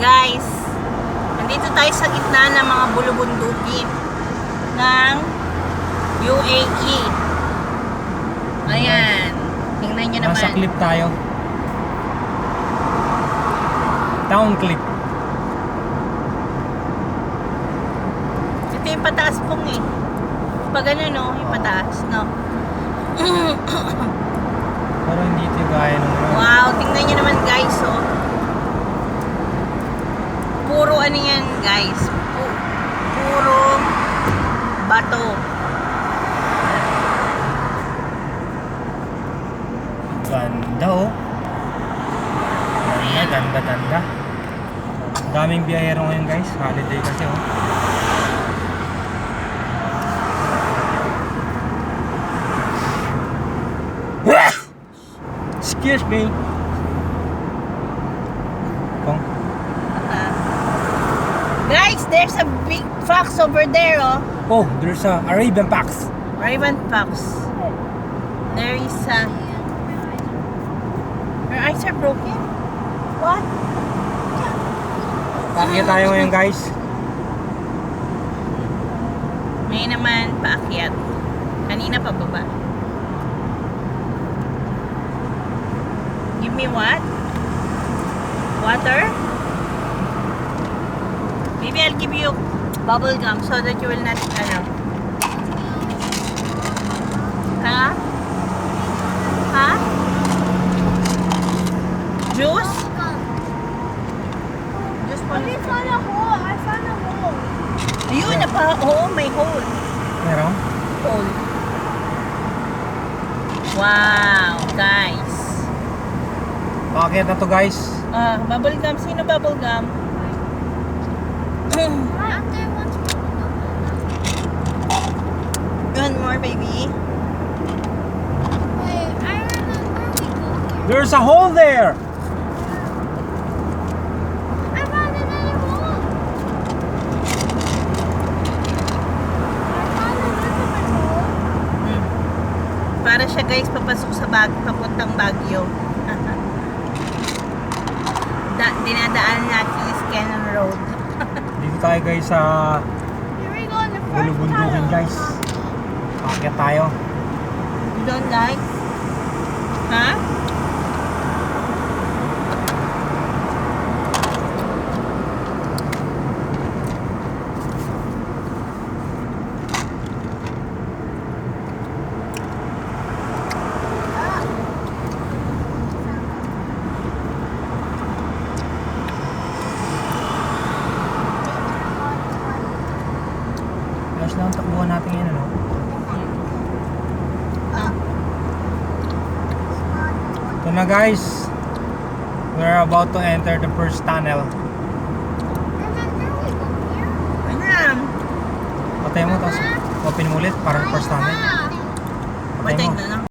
Guys, nandito tayo sa gitna ng mga bulubundukin ng UAE. Ayan. Tingnan nyo naman. Nasa clip tayo. Town clip. Ito yung pataas pong eh. Pag ano no, yung pataas no. Pero hindi ito gaya nung ano. Wow, tingnan nyo naman guys oh. Puro ano yan guys. Puro bato. Ganda oh. Ganda, ganda, ganda. Daming biyahero ngayon guys. Holiday kasi oh. Excuse me. Kong. Guys, there's a big fox over there oh. Oh, there's a Arabian fox. Raven fox. There is a... Your eyes are broken? What? Paakyat tayo ngayon guys. May naman paakyat. Kanina pa baba. Give me what? Water? Maybe I'll give you bubble gum so that you will not, ano. Ha? Ha? Juice? Juice po. I found a hole. I found a hole. Ayun, oo, may hole. Meron? Hole. Wow, guys. Paakyat na to guys. Bubble gum. Sino bubble gum? After what's One more, baby. Wait, I remember we go here. There's a hole there. I found another hole. I found another hole. Para siya guys, papasok sa papuntang Baguio. Dinadaan natin is Cannon Road. Dito tayo guys sa Here we go in the first bulubundukin tunnel. guys. Paakyat tayo. You don't like? Ha? Ayos lang ang takbuhan natin ngayon ano. Ito na guys. We're about to enter the first tunnel. Remember we go here? Ayan. Patay mo tapos open mo ulit para first tunnel. Ah. Patay Patay mo. na lang.